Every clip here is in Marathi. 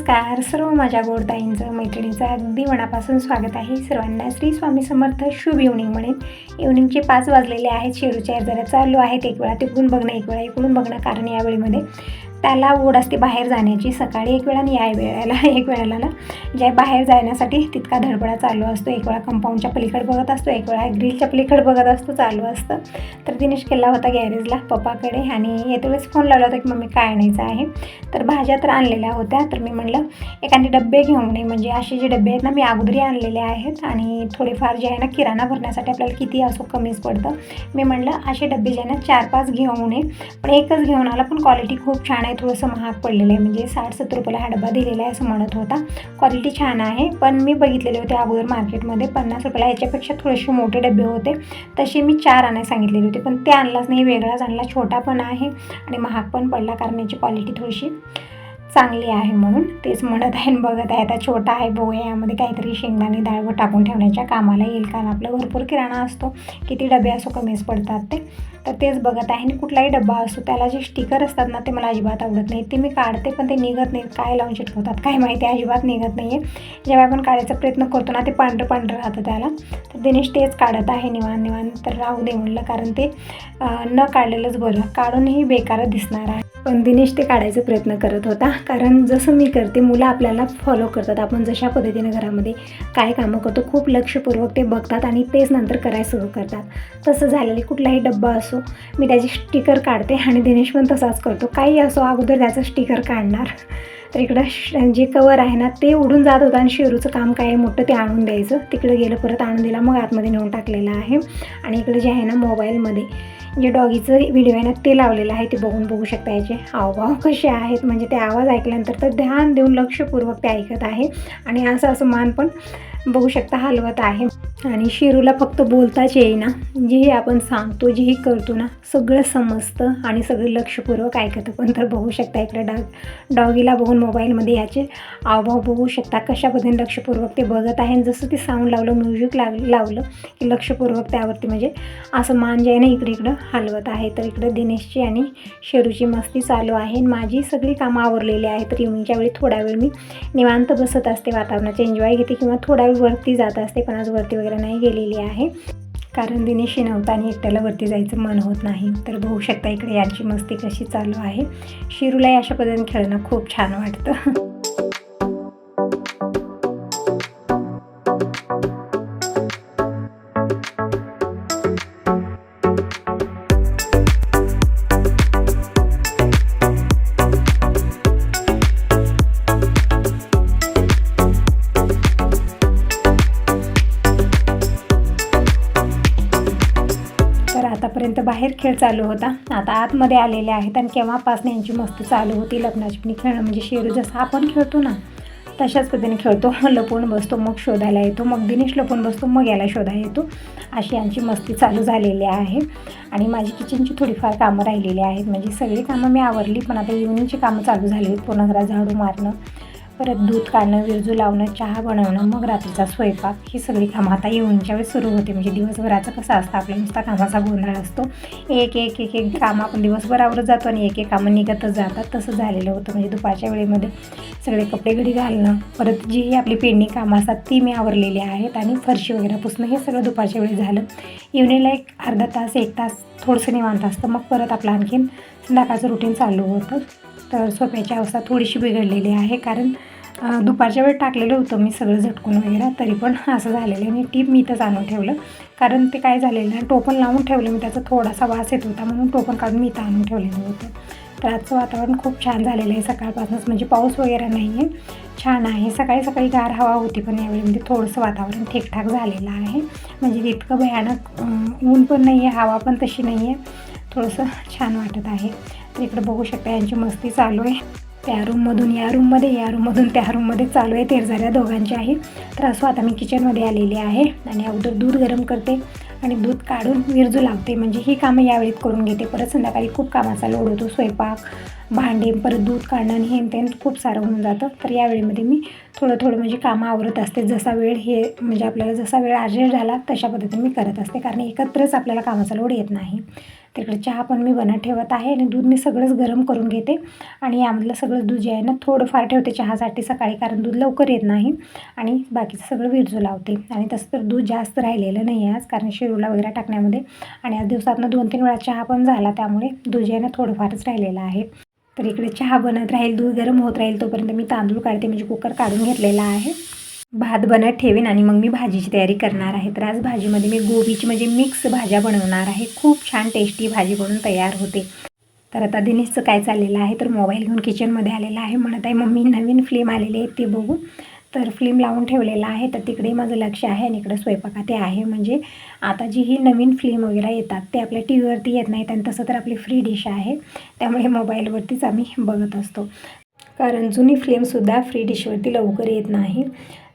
नमस्कार सर्व माझ्या गोडताईंचं मैत्रिणीचं अगदी मनापासून स्वागत आहे. सर्वांना श्री स्वामी समर्थ. शुभ इव्हनिंग म्हणेन. इव्हनिंगचे 5 वाजलेले आहेत. शेरूच्या जरा चालू आहेत, एक वेळा तिकडून बघणं एक वेळा इकडून बघणं, कारण या वेळेमध्ये त्याला ओढ असते बाहेर जाण्याची. सकाळी एक वेळा आणि या वेळेला एक वेळेला ना ज्या बाहेर जाण्यासाठी तितका धडपडा चालू असतो. एक वेळा कंपाऊंडच्या पलीकडे बघत असतो, एक वेळा ग्रिलच्या पलीकडे बघत असतो, चालू असतं. तर दिनेश गेला होता गॅरेजला पप्पाकडे आणि येते वेळेस फोन लावला होता की मम्मी काय आणायचं आहे. तर भाज्या तर आणलेल्या होत्या. तर मी म्हणलं एखादी डबे घेऊन ये, म्हणजे असे जे डबे आहेत ना मी अगोदरी आणलेले आहेत आणि थोडेफार जे आहे ना किराणा भरण्यासाठी आपल्याला किती असो कमीच पडतं. मी म्हणलं असे डबे जे आहे ना 4-5 घेऊन ये. पण एकच घेऊन आला, पण क्वालिटी खूप छान आहे. थोडंसं महाग पडलेलं आहे, म्हणजे 60-70 रुपयाला हा डबा दिलेला आहे असं म्हणत होता. क्वालिटी छान आहे, पण मी बघितलेले होते अगोदर मार्केटमध्ये 50 रुपयाला. याच्यापेक्षा थोडेसे मोठे डबे होते, तसे मी 4 आणायला सांगितलेले होते, पण ते आणलाच नाही. वेगळाच आणला, छोटा पण आहे आणि महाग पण पडला, कारण याची क्वालिटी थोडीशी चांगली आहे म्हणून. तेच म्हणत आहे आणि बघत आहे. आता छोटा आहे, बघूया यामध्ये काहीतरी शेंगदाणे डाळ टाकून ठेवण्याच्या कामाला येईल, कारण आपला भरपूर किराणा असतो, किती डबे असो कमीच पडतात ते. तर तेच बघत आहे. आणि कुठलाही डबा असो त्याला जे स्टिकर असतात ना ते मला अजिबात आवडत नाही. ते मी काढते पण ते निघत नाही, काय लावून चिटकवतात काय माहिती, अजिबात निघत नाही आहे. जेव्हा आपण काढायचा प्रयत्न करतो ना ते पांढरं पांढरं राहतं त्याला. तर दिनेश तेच काढत आहे निवांत. तर राहू दे म्हणलं, कारण ते न काढलेलंच बरं, काढूनही बेकारच दिसणार आहे. पण दिनेश ते काढायचा प्रयत्न करत होता, कारण जसं मी करते मुलं आपल्याला फॉलो करतात. आपण जशा पद्धतीने घरामध्ये काय कामं करतो खूप लक्षपूर्वक ते बघतात आणि तेच नंतर करायला सुरू करतात. तसं झालेलं कुठलाही डब्बा असो मी त्याची स्टिकर काढते आणि दिनेश पण तसाच करतो. काही असो अगोदर त्याचं स्टिकर काढणार. तर इकडं जे कवर आहे ना ते उडून जात होतं आणि शेरूचं काम काय मोठं ते आणून द्यायचं. तिकडे गेलं, परत आणून दिला, मग आतमध्ये नेऊन टाकलेलं आहे. आणि इकडे जे आहे ना मोबाईलमध्ये जे डॉगीचं व्हिडिओ आहे ना ते लावलेलं आहे, ते बघू शकता. याचे हावभाव कसे आहेत, म्हणजे ते आवाज ऐकल्यानंतर तर ध्यान देऊन लक्षपूर्वक ते ऐकत आहे आणि असं मान पण बघू शकता हलवत आहे. आणि शेरूला फक्त बोलताच येईना, जेही आपण सांगतो जेही करतो ना सगळं समजतं आणि सगळं लक्षपूर्वक ऐकतं पण. तर बघू शकता इकडे डॉगीला बघून मोबाईलमध्ये याचे हावभाव बघू शकता कशा पद्धतीने लक्षपूर्वक ते बघत आहे. जसं ते साऊंड लावलं, म्युझिक लावलं की लक्षपूर्वक त्यावरती म्हणजे असं मान जे आहे ना इकडं हलवत आहे. तर इकडं दिनेशची आणि शेरूची मस्ती चालू आहे. माझी सगळी कामं आवरलेली आहे. तर इव्हनिंगच्या वेळी थोडा वेळ मी निवांत बसत असते, वातावरणाचे एन्जॉय घेते किंवा थोडा वेळ वरती जात असते. पण आज वरती वगैरे नाही गेलेली आहे, कारण दिनेश नव्हता आणि एकट्याला वरती जायचं मन होत नाही. तर बघू शकता इकडे यांची मस्ती कशी चालू आहे. शेरूलाही अशा पद्धतीने खेळणं खूप छान वाटतं. आतापर्यंत बाहेर खेळ चालू होता, आता आतमध्ये आलेले आहेत. आणि केव्हापासून यांची मस्ती चालू होती लग्नाची पण खेळणं. म्हणजे शेरू जसं आपण खेळतो ना तशाच पद्धतीने खेळतो. लपून बसतो मग शोधायला येतो, मग दिनेश लपून बसतो मग याला शोधायला येतो. अशी यांची मस्ती चालू झालेली आहे. आणि माझी किचनची थोडीफार कामं राहिलेली आहेत, म्हणजे सगळी कामं मी आवरली. पण आता इव्हनिंगची कामं चालू झाली आहेत. पूर्ण घरात झाडू मारणं, परत दूध काढणं, विरजू लावणं, चहा बनवणं, मग रात्रीचा स्वयंपाक, ही सगळी कामं आता इव्हनिंगच्या वेळेस सुरू होते. म्हणजे दिवसभराचं कसं असतं आपल्या नुसता कामाचा गोंधळ असतो. एक एक एक एक कामं आपण दिवसभरावरच जातो आणि एक एक कामं निघतच जातात. तसं झालेलं होतं. म्हणजे दुपारच्या वेळेमध्ये सगळे कपडे घडी घालणं, परत जी आपली पेंडिंग कामं असतात ती मी आवरलेली आहेत. आणि फरशी वगैरे पुसणं हे सगळं दुपारच्या वेळी झालं. इव्हनिंगला एक अर्धा तास 1 तास थोडंसं निवांत असतं, मग परत आपलं आणखीन संध्याकाळचं रुटीन चालू होतं. तर सोप्याची अवस्था थोडीशी बिघडलेली आहे, कारण दुपारच्या वेळ टाकलेलं होतं मी सगळं झटकून वगैरे, तरी पण असं झालेलं आहे. आणि टीप मी इथंच आणून ठेवलं, कारण ते काय झालेलं आहे टोपण लावून ठेवलं मी, त्याचा थोडासा वास येत होता म्हणून टोपण काढून मी इथं आणून ठेवलेलं होतं. तर आजचं वातावरण खूप छान झालेलं आहे सकाळपासूनच, म्हणजे पाऊस वगैरे नाही आहे, छान आहे. सकाळी सकाळी गार हवा होती, पण यावेळी थोडंसं वातावरण ठीकठाक झालेलं आहे. म्हणजे इतकं भयानक ऊन पण नाही आहे, हवा पण तशी नाही आहे, थोडंसं छान वाटत आहे. तर इकडं बघू शकता यांची मस्ती चालू आहे. त्या रूममधून या रूममध्ये, या रूममधून त्या रूममध्ये चालू आहे. तेरझाऱ्या दोघांची आहे. तर असं आता मी किचनमध्ये आलेली आहे आणि अगोदर दूध गरम करते आणि दूध काढून विरजू लावते, म्हणजे ही कामं यावेळी करून घेते. परत संध्याकाळी खूप कामाचा लोड होतो, स्वयंपाक, भांडे, परत दूध काढणं आणि हे ते खूप सारं होऊन जातं. तर यावेळीमध्ये मी थोडं म्हणजे कामं आवरत असते. जसा वेळ हे म्हणजे आपल्याला जसा वेळ ॲडजस्ट झाला तशा पद्धतीने मी करत असते, कारण एकत्रच आपल्याला कामाचा लोड येत नाही. तर इकडे चहा पण मी बनत ठेवत आहे आणि दूध मी सगळंच गरम करून घेते आणि यामधलं सगळं दूध जे आहे ना थोडंफार ठेवते चहासाठी सकाळी, कारण दूध लवकर येत नाही आणि बाकीचं सगळं विरजू लावते. आणि तसं तर दूध जास्त राहिलेलं नाही आहे आज, कारण शिरूला वगैरे टाकण्यामध्ये, आणि आज दिवसातनं 2-3 वेळा चहा पण झाला, त्यामुळे दूध जे आहे ना थोडंफारच राहिलेलं आहे. तर इकडे चहा बनत राहील, दूध गरम होत राहील, तोपर्यंत मी तांदूळ काढते, म्हणजे कुकर काढून घेतलेला आहे. भात बनत ठेवीन आणि मग मी भाजीची तयारी करणार आहे. तर आज भाजीमध्ये मी गोबीची म्हणजे मिक्स भाज्या बनवणार आहे. खूप छान टेस्टी भाजी बनून तयार होते. तर आता दिनेशचं काय चाललेलं आहे, तर मोबाईल घेऊन किचनमध्ये आलेला आहे, म्हणत आहे मम्मी नवीन फिल्म आलेली आहे ते बघू. तर फिल्म लावून ठेवलेला आहे, तर तिकडे माझं लक्ष आहे आणि इकडे स्वयंपाकात आहे. म्हणजे आता जी ही नवीन फिल्म वगैरे येतात ते आपल्या टी व्हीवरती येत नाहीत, आणि तसं तर आपली फ्री डिश आहे, त्यामुळे मोबाईलवरतीच आम्ही बघत असतो, कारण जुनी फिल्मसुद्धा फ्री डिशवरती लवकर येत नाही.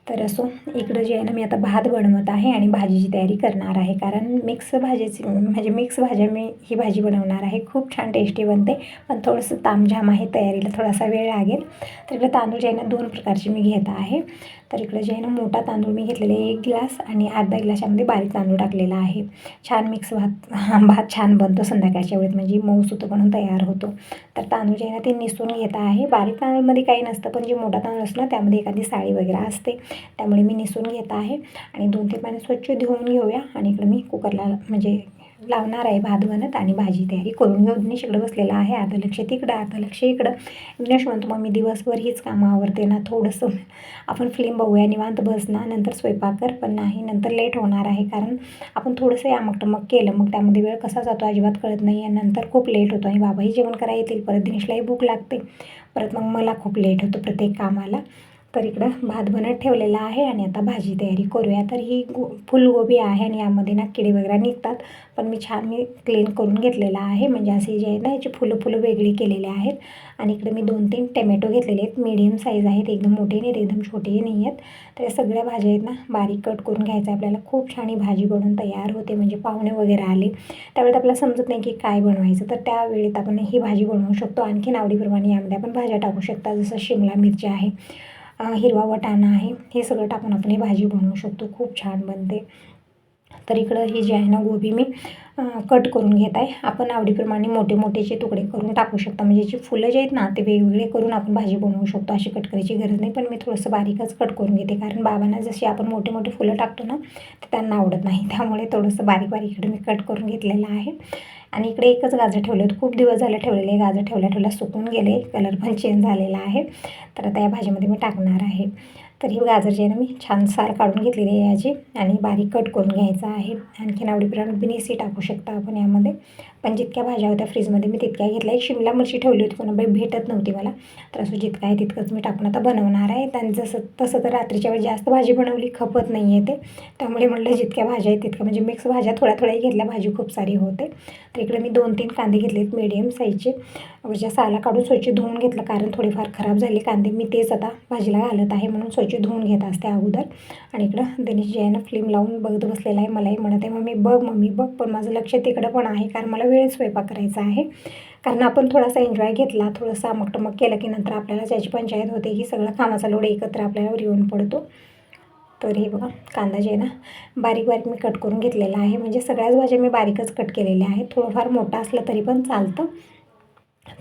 तर असो, इकडं जे आहे ना मी आता भात बनवत आहे आणि भाजीची तयारी करणार आहे, कारण मिक्स भाजीची म्हणजे मिक्स भाज्या मी ही भाजी बनवणार आहे. खूप छान टेस्टी बनते, पण थोडंसं तामझाम आहे, तयारीला थोडासा वेळ लागेल. तर इकडे तांदूळ जे आहे ना 2 प्रकारचे मी घेत आहे. तर इकडे जे आहे ना मोठा तांदूळ मी घेतलेला आहे 1 ग्लास, आणि अर्धा ग्लासामध्ये बारीक तांदूळ टाकलेला आहे. छान मिक्स भात छान बनतो संध्याकाळच्या वेळेत, म्हणजे मऊसूत बनून तयार होतो. तर तांदूळ जे आहे ना ते निसून घेत आहे. बारीक तांदूळमध्ये काही नसतं, पण जे मोठा तांदूळ असतो ना त्यामध्ये एखादी साळी वगैरे असते, त्यामुळे मी निसून घेत आहे. आणि 2-3 पाणी स्वच्छ धुवून घेऊया, आणि इकडं मी कुकरला म्हणजे लावणार आहे भात बनत, आणि भाजी तयारी करून घेऊ. दिनेश इकडं बसलेला आहे, अर्ध लक्ष तिकडं अर्ध लक्ष इकडं. दिनेश म्हणतो मग मी दिवसभर हीच कामं आवरते ना, थोडंसं आपण फिल्म बघूया, निवांत बस ना, नंतर स्वयंपाक कर. पण नाही, नंतर लेट होणार आहे, कारण आपण थोडंसं यामकटमक केलं मग त्यामध्ये वेळ कसा जातो अजिबात कळत नाही, आणि नंतर खूप लेट होतो, आणि बाबाही जेवण करायला येतील, परत दिनेशलाही भूक लागते, परत मग मला खूप लेट होतो प्रत्येक कामाला. तर इकडं भात बनत ठेवलेला आहे आणि आता भाजी तयारी करूया. तर ही फुलगोबी आहे आणि यामध्ये ना किडे वगैरे निघतात, पण मी क्लीन करून घेतलेला आहे, म्हणजे असे जे आहे ना याची फुलं वेगळी केलेले आहेत. आणि इकडे मी 2-3 टमॅटो घेतलेले आहेत, मीडियम साईज आहेत, एकदम मोठे नाहीत एकदम छोटेही नाही आहेत. तर या सगळ्या भाज्या आहेत ना बारीक कट करून घ्यायचं आपल्याला. खूप छान ही भाजी बनवून तयार होते, म्हणजे पाहुणे वगैरे आले त्यावेळेत आपल्याला समजत नाही की काय बनवायचं, तर त्यावेळेत आपण ही भाजी बनवू शकतो. आणखीन आवडीप्रमाणे यामध्ये आपण भाज्या टाकू शकता, जसं शिमला मिरची आहे, हिरवा वाटाणा आहे, हे सगळं टाकून आपण ही भाजी बनवू शकतो. खूप छान बनते. तर इकडं ही जी आहे ना गोबी मी कट करून घेत आहे. आपण आवडीप्रमाणे मोठे मोठेचे तुकडे करून टाकू शकता, म्हणजे जे फुलं जे आहेत ना ते वेगवेगळे करून आपण भाजी बनवू शकतो, अशी कट करायची गरज नाही. पण मी थोडंसं बारीकच कट करून घेते, कारण बाबांना जशी आपण मोठे मोठे फुलं टाकतो ना ते त्यांना आवडत नाही, त्यामुळे थोडंसं बारीक बारीक इकडे मी कट करून घेतलेलं आहे. आणि इकडे एकच गाजर ठेवले होते, खूप दिवस झाले ठेवलेले गाजर, ठेवल्या सुकून गेले, कलर पण चेंज झालेला आहे. तर आता या भाजीमध्ये मी टाकणार आहे. तर ही गाजर जे आहे ना मी छान साल काढून घेतलेली आहे याची, आणि बारीक कट करून घ्यायचं आहे. आणखीन आवडीप्रमाणे बिनेसी टाकू शकता आपण यामध्ये, पण जितक्या भाज्या होत्या फ्रीजमध्ये मी तितक्या घेतल्या. एक शिमला मिरची ठेवली होती, पण भेटत नव्हती मला, तर असं जितकं आहे तितकंच मी टाकून आता बनवणार आहे. आणि तसं तर रात्रीच्या वेळी जास्त भाजी बनवली खपत नाही आहे ते, त्यामुळे म्हटलं जितक्या भाज्या आहेत तितक्या, म्हणजे मिक्स भाज्या थोड्या घेतल्या, भाजी खूप सारी होते. तर इकडे मी 2-3 कांदे घेतलेत मीडियम साईजचे, ज्या साला काढून स्वच्छ धुवून घेतलं, कारण थोडेफार खराब झाले कांदे, मी तेच आता भाजीला घालत आहे, म्हणून स्वच्छ धुवून घेत असते अगोदर. आणि इकडं दिनेश जे आहे ना फिल्म लावून बघत बसलेला आहे, मलाही म्हणत आहे मम्मी बघ, पण माझं लक्ष तिकडं पण आहे, कारण मला वेळेत स्वयंपाक करायचा आहे. कारण आपण थोडासा एन्जॉय घेतला, थोडंसं अमकटमक केलं की नंतर आपल्याला ज्याची पंचायत होते की सगळं कामाचा लोड एकत्र आपल्यावर येऊन पडतो. तर हे बघा कांदा जे आहे ना बारीक मी कट करून घेतलेला आहे, म्हणजे सगळ्याच भाज्या मी बारीकच कट केलेल्या आहेत, थोडंफार मोठा असलं तरी पण चालतं.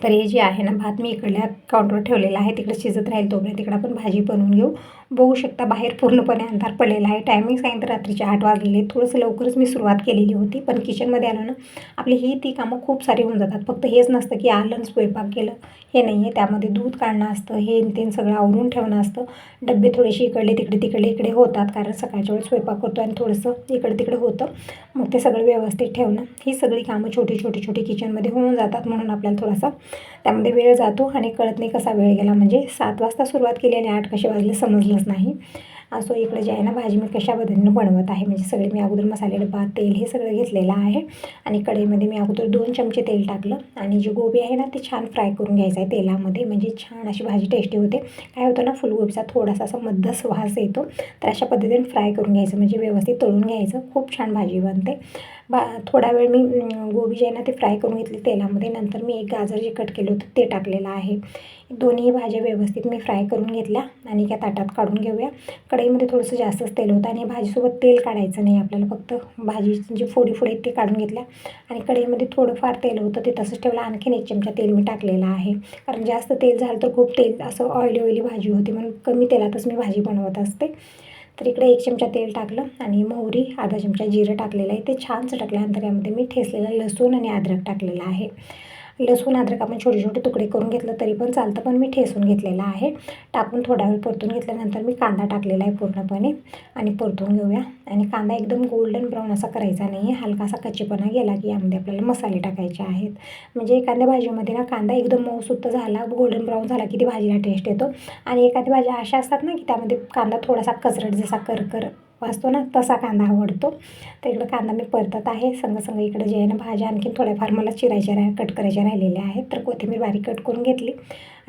तर हे जे आहे ना भात मी इकडल्या काउंटरवर ठेवलेला आहे, तिकडे शिजत राहील तोपर्यंत तिकडं आपण भाजी बनवून घेऊ. बघू शकता बाहेर पूर्णपणे अंधार पडलेला आहे. टायमिंग सांगितलं रात्रीचे 8 वाजलेले. थोडंसं लवकरच मी सुरुवात केलेली होती, पण किचनमध्ये आलो ना आपली ती कामं खूप सारी होऊन जातात. फक्त हेच नसतं की आलं स्वयंपाक केलं, हे नाही आहे. त्यामध्ये दूध काढणं असतं, हे ते सगळं आवरून ठेवणं असतं. डब्बे थोडेसे इकडे होतात, कारण सकाळच्या वेळेस स्वयंपाक करतो आणि थोडंसं इकडे तिकडे होतं, मग ते सगळं व्यवस्थित ठेवणं, ही सगळी कामं छोटी किचनमध्ये होऊन जातात. म्हणून आपल्याला थोडासा त्यामध्ये वेळ जातो आणि कळत नाही कसा वेळ गेला. म्हणजे 7 वाजता सुरुवात केली आणि 8 कसे वाजले समजलंच नाही. असो, इकडे जे आहे ना भाजी मी कशा पद्धतीनं बनवत आहे, म्हणजे सगळे मी अगोदर मसाले डबा, तेल हे सगळं घेतलेलं आहे. आणि कढईमध्ये मी अगोदर 2 चमचे तेल टाकलं, आणि जी गोबी आहे ना ती छान फ्राय करून घ्यायचं आहे तेलामध्ये, म्हणजे छान अशी भाजी टेस्टी होते. काय होतं ना फुलगोबीचा थोडासा असा मध्यस वास येतो, तर अशा पद्धतीने फ्राय करून घ्यायचं, म्हणजे व्यवस्थित तळून घ्यायचं, खूप छान भाजी बनते. थोडा वेळ मी गोबी जे आहे ना ते फ्राय करून घेतली तेलामध्ये. नंतर मी एक गाजर जे कट केलं होतं ते टाकलेलं आहे. दोन्ही भाज्या व्यवस्थित मी फ्राय करून घेतल्या आणि त्या ताटात काढून घेऊया. कढईमध्ये थोडंसं जास्तच तेल होतं आणि भाजीसोबत तेल काढायचं नाही आपल्याला, फक्त भाजी जी फोडी आहेत ते काढून घेतल्या आणि कढईमध्ये थोडंफार तेल होतं ते तसंच ठेवलं. आणखीन 1 चमचा तेल मी टाकलेलं आहे, कारण जास्त तेल झालं तर खूप तेल असं ऑइली भाजी होती, म्हणून कमी तेलातच मी भाजी बनवत असते. तर इकडे 1 चमचा तेल टाकलं आणि मोहरी, अर्धा चमचा जिरं टाकलेलं आहे. ते छान चटकल्यानंतर यामध्ये मी ठेचलेलं लसूण आणि अद्रक टाकलेलं आहे. लसूण अद्रक आपण छोटे छोटे तुकडे करून घेतलं तरी पण चालतं, पण मी ठेचून घेतलेलं आहे. टाकून थोडा वेळ परतून घेतल्यानंतर मी कांदा टाकलेला आहे पूर्णपणे आणि परतून घेऊया. आणि कांदा एकदम गोल्डन ब्राऊन असा करायचा नाही आहे, हलकासा कच्चेपणा गेला की यामध्ये आपल्याला मसाले टाकायचे आहेत. म्हणजे एखाद्या भाजीमध्ये ना कांदा एकदम मऊसूत झाला, गोल्डन ब्राऊन झाला की ती भाजीला टेस्ट येतो. आणि एखाद्या भाज्या अशा असतात ना की त्यामध्ये कांदा थोडासा कचरट जसा करकर वाजतो ना, तसा कांदा आवडतो. तर इकडं कांदा मी परतत आहे. संग इकडं जे आहे ना भाज्या आणखीन थोड्याफार मला कट करायच्या राहिलेल्या आहेत. तर कोथिंबीर बारीक कट करून घेतली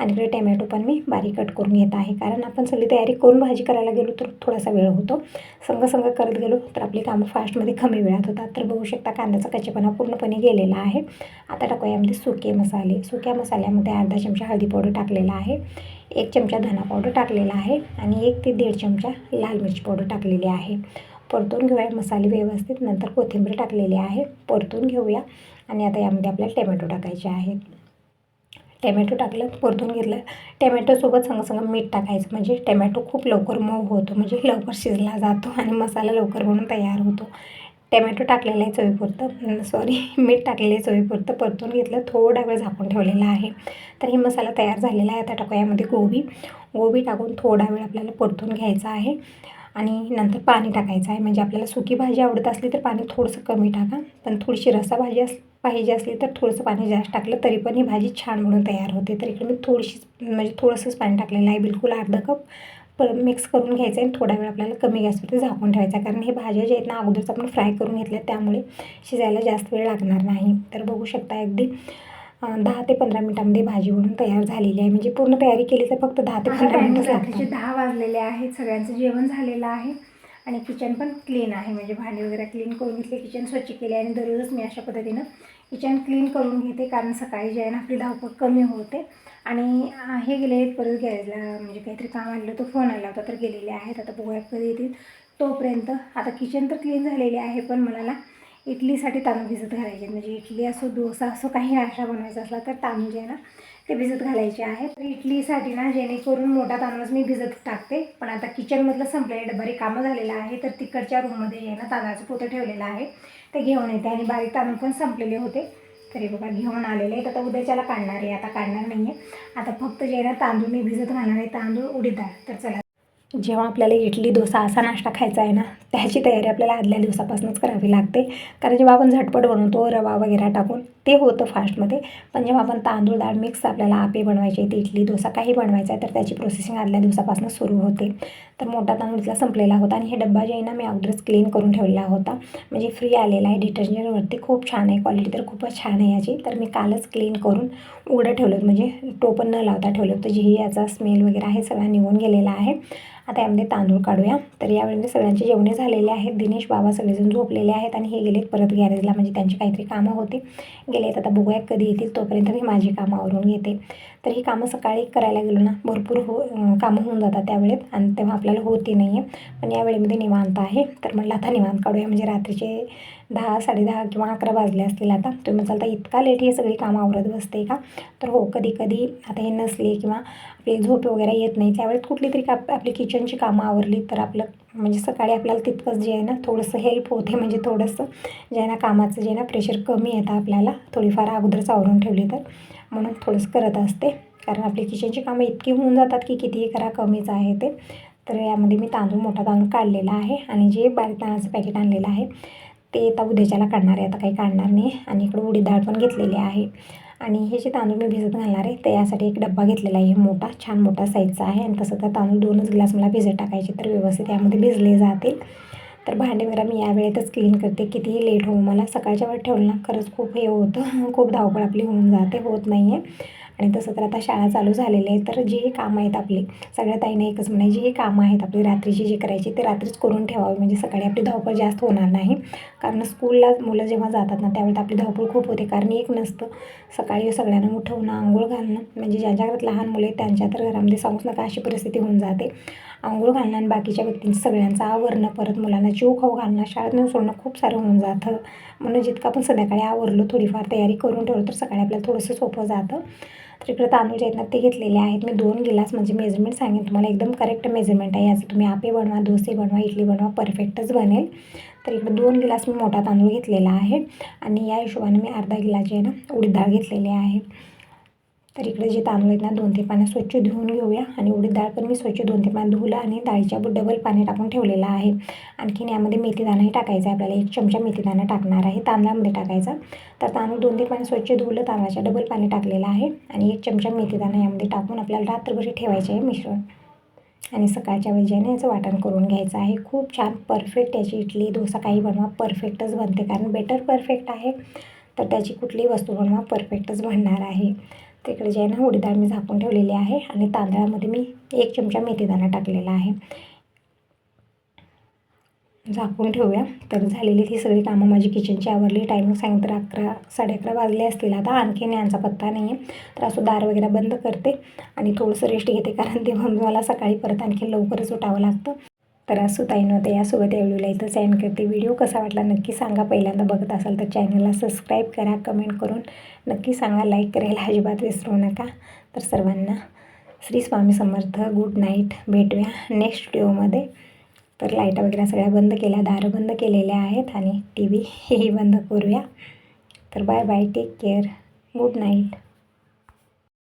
आणि इकडे टमॅटो पण मी बारीक कट करून घेत आहे, कारण आपण सगळी तयारी करून भाजी करायला गेलो तर थोडासा वेळ होतो. संग करत गेलो तर आपली कामं फास्टमध्ये कमी वेळात होतात. तर बघू शकता कांद्याचा कच्चेपणा पूर्णपणे गेलेला आहे. आता टाकूया यामध्ये सुके मसाले. सुक्या मसाल्यामध्ये अर्धा चमचा हळदी पावडर टाकलेला आहे, 1 चमचा धना पावडर टाकलेला आहे आणि 1 ते 1.5 चमचा लाल मिरची पावडर टाकलेली आहे. परतून घेऊया मसाले व्यवस्थित. नंतर कोथिंबीर टाकलेली आहे, परतून घेऊया. आणि आता यामध्ये आपल्याला टमॅटो टाकायचे आहेत. टमॅटो टाकलं, परतून घेतलं. टमॅटोसोबत संग मीठ टाकायचं, म्हणजे टमॅटो खूप लवकर मऊ होतो, म्हणजे लवकर शिजला जातो आणि मसाला लवकर बनून तयार होतो. टमॅटो टाकलेलं आहे चवीपुरतं, मीठ टाकलेलं आहे चवीपुरतं. परतून घेतलं, थोडा वेळ झाकून ठेवलेला आहे. तर ही मसाला तयार झालेला आहे. आता टाकूया यामध्ये गोबी टाकून थोडा वेळ आपल्याला परतून घ्यायचा आहे आणि नंतर पाणी टाकायचं आहे. म्हणजे आपल्याला सुकी भाजी आवडत असली तर पाणी थोडंसं कमी टाका, पण थोडीशी रस्सा भाजी पाहिजे असली तर थोडंसं पाणी जास्त टाकलं तरी पण ही भाजी छान म्हणून तयार होते. तर इकडे मी थोडंसंच पाणी टाकलेलं आहे, बिलकुल अर्धा कप. मिक्स करून घ्यायचं आहे आणि थोडा वेळ आपल्याला कमी गॅसवरती झाकून ठेवायचा, कारण हे भाज्या जे आहेत ना अगोदरच आपण फ्राय करून घेतल्या, त्यामुळे शिजायला जास्त वेळ लागणार नाही. तर बघू शकता अगदी 10 ते 15 मिनिटांमध्ये भाजी बनून तयार झालेली आहे. म्हणजे पूर्ण तयारी केली तर फक्त 10 ते 15 मिनिटच लागतात. 10 वाजलेले आहेत, सगळ्यांचं जेवण झालेलं आहे आणि किचन पण क्लीन आहे. म्हणजे भांडी वगैरे क्लीन करून घेतले, किचन स्वच्छ केले आणि दररोजच मी अशा पद्धतीनं किचन क्लीन करून घेते, कारण सकाळी जे आहे ना आपली धावपळ कमी होते. आणि हे गेले आहेत परत गॅरेजला, म्हणजे काहीतरी काम आलेलं, तो फोन आला होता तर गेलेले आहेत. आता बघूया कधी येतील. तोपर्यंत आता किचन तर क्लीन झालेली आहे, पण मला इडलीसाठी तांदूळ भिजत घालायचे. म्हणजे इडली असो, डोसा असो, काही नाश्ता बनवायचा असला तर तांदूळ जे आहे ना ते भिजत घालायचे आहेत. तर इडलीसाठी ना जेणेकरून मोठा तांदूळच मी भिजत टाकते. पण आता किचनमधलं संपलेलं डब्बा कामं झालेलं आहे, तर तिकडच्या रूममध्ये जे आहे ना तांदळाचं पोतं ठेवलेलं आहे ते घेऊन येते. आणि बारीक तांदूळ पण संपलेले होते, तरी बघा घेऊन आलेले आहेत. आता उद्याच्याला काढणार आहे, आता काढणार नाही आहे. आता फक्त जे आहे ना तांदूळ मी भिजत घालणार आहे, तांदूळ उडीद डाळ. तर चला, जेव्हा आपल्याला इडली डोसा असा नाश्ता खायचा आहे ना, त्याची तयारी आपल्याला आदल्या दिवसापासूनच करावी लागते. कारण जेव्हा आपण झटपट बनवतो रवा वगैरे टाकून ते होतं फास्टमध्ये, पण जेव्हा आपण तांदूळ डाळ मिक्स आपल्याला आपे बनवायचे, ते इडली डोसा काही बनवायचा आहे, तर त्याची प्रोसेसिंग आदल्या दिवसापासून सुरू होते. तर मोठा तांदूळ इथला संपलेला होता आणि हे डब्बा जे आहे ना मी अगोदरच क्लीन करून ठेवलेला होता. म्हणजे फ्री आलेला आहे डिटर्जंटवरती, खूप छान आहे, क्वालिटी तर खूपच छान आहे याची. तर मी कालच क्लीन करून उघडं ठेवलं होतं, म्हणजे टोपण न लावता ठेवलं होतं, जेही याचा स्मेल वगैरे आहे सगळा निघून गेलेला आहे. आता यामध्ये तांदूळ काढूया. तर यावेळी सगळ्यांचे जेवणे झालेले आहेत. दिनेश बाबा सगळेजण झोपलेले आहेत आणि हे गेलेत परत गॅरेजला, म्हणजे त्यांची काहीतरी कामं होती, गेलेत. आता बघूया कधी येतील, तोपर्यंत मी माझी कामं आवरून घेते. तर ही कामं सकाळी करायला गेलो ना भरपूर कामं होऊन जातात त्यावेळेत, आणि तेव्हा आपल्याला होती नाही आहे. पण या वेळेमध्ये निवांत आहे, तर म्हटलं आता निवांत काढूया. म्हणजे रात्रीचे 10, 10:30 किंवा 11 वाजले असतील. आता तुम्ही चालता इतका लेट ही सगळी कामं आवरत बसते का? तर हो, कधी आता हे नसले किंवा आपली झोप वगैरे येत नाही त्यावेळेत कुठली तरी आपली किचनची कामं आवरली तर आपलं म्हणजे सकाळी आपल्याला तितकंच जे आहे ना थोडंसं हेल्प होते. म्हणजे थोडंसं जे आहे ना कामाचं जे आहे ना प्रेशर कमी येतं आपल्याला, थोडीफार अगोदरच आवरून ठेवली तर. म्हणून थोडंसं करत असते, कारण आपली किचनची कामं इतकी होऊन जातात की कितीही करा कमीच आहे ते. तर यामध्ये मी मोठा तांदूळ काढलेला आहे आणि जे बारीक तांदळाचं पॅकेट आणलेलं आहे ते आता उद्याच्याला काढणार आहे, आता काही काढणार नाही. आणि इकडं उडीद डाळ पण घेतलेली आहे. आणि हे जे तांदूळ मी भिजत घालणार आहे, तर यासाठी एक डब्बा घेतलेला आहे, मोठा, छान मोठा साईजचा आहे. आणि तसं तर तांदूळ 2च ग्लास मला भिजत टाकायचे, तर व्यवस्थित यामध्ये भिजले जातील. तर भांडे वगैरे मी या वेळेतच क्लीन करते, कितीही लेट होऊ मला. सकाळच्या वेळेत ठेवलं ना खरंच खूप हे होतं, खूप धावपळ आपली होऊन जाते, होत नाही आहे. आणि तसं तर आता शाळा चालू झालेली आहे, तर जे कामं आहेत आपली सगळ्या ताईंना एकच म्हणायची, जी कामं आहेत आपली रात्रीची जी करायची ते रात्रीच करून ठेवावी, म्हणजे सकाळी आपली धावपळ जास्त होणार नाही. कारण स्कूलला मुलं जेव्हा जातात ना त्यावेळेस आपली धावपळ खूप होते, कारण एक नसतं सकाळी सगळ्यांना उठवणं, अंघोळ घालणं, म्हणजे ज्यांच्या घरात लहान मुलं आहेत त्यांच्या तर घरामध्ये सांगूच नका अशी परिस्थिती होऊन जाते. अंघोळ घालणं आणि बाकीच्या व्यक्तींचं सगळ्यांचं आवरणं, परत मुलांना जेवू खाऊ घालणं, शाळेत नेऊन सोडणं खूप सारं होऊन जातं. म्हणून जितकं आपण संध्याकाळी आवरलो थोडीफार तयारी करून ठेवलं तर सकाळी आपल्याला थोडंसं सोपं जातं. तर इकडे तांदूळ जे आहेत ना ते घेतलेले आहेत मी 2 गिलास, म्हणजे मेजरमेंट सांगेन तुम्हाला, एकदम करेक्ट मेजरमेंट आहे. याचं तुम्ही आप्पे बनवा, डोसे बनवा, इडली बनवा, परफेक्टच बनेल. तर इकडे 2 गिलास मी मोठा तांदूळ घेतलेला आहे आणि या हिशोबाने मी अर्धा गिलास जे आहे ना उडीद डाळ घेतलेली आहे. तर इकडे जे तांदूळ आहेत ना 2-3 पाण्यात स्वच्छ धुवून घेऊया आणि उडीद डाळ पण मी स्वच्छ 2-3 पाण्यात धुवलं आणि डाळीच्या डबल पाणी टाकून ठेवलेलं आहे. आणखीन यामध्ये मेथीदाणाही टाकायचा आहे आपल्याला, 1 चमचा मेथीदाणा टाकणार आहे, तांदळामध्ये टाकायचा. तर तांदूळ 2-3 पाणी स्वच्छ धुवलं, तांदळाच्या डबल पाणी टाकलेलं आहे आणि 1 चमचा मेथीदाणा यामध्ये टाकून आपल्याला रात्रभर ठेवायचे आहे मिश्रण. आणि सकाळच्या वेळेने याचं वाटण करून घ्यायचं आहे. खूप छान परफेक्ट याची इडली डोसा काही बनवा परफेक्टच बनते, कारण बेटर परफेक्ट आहे तर त्याची कुठलीही वस्तू बनवा परफेक्टच बनणार आहे. तिकडे जे आहे ना उडीद डाळ मी झाकून ठेवलेली आहे आणि तांदळामध्ये मी 1 चमचा मेथीदाणा टाकलेला आहे. झाकून ठेवूया. तर झालेली ती सगळी कामं माझी किचनची आवरली. टायमिंग सांगितलं 11 11:30 वाजले असतील आता, आणखीन यांचा पत्ता नाही आहे. तर असं दार वगैरे बंद करते आणि थोडंसं रेस्ट घेते, कारण तेव्हा मला सकाळी परत आणखी लवकरच उठावं लागतं. तर असं ताईंनो यासोबत या व्हिडिओला इथंच एंड करते. व्हिडिओ कसा वाटला नक्की सांगा. पहिल्यांदा बघत असाल तर चॅनलला सबस्क्राईब करा, कमेंट करून नक्की सांगा, लाईक करायला अजिबात विसरू नका. तर सर्वांना श्री स्वामी समर्थ, गुड नाईट. भेटूया नेक्स्ट व्हिडिओमध्ये. तर लाईटा वगैरे सगळ्या बंद केल्या, दारं बंद केलेल्या आहेत आणि TV हेही बंद करूया. तर bye bye, take care, good night.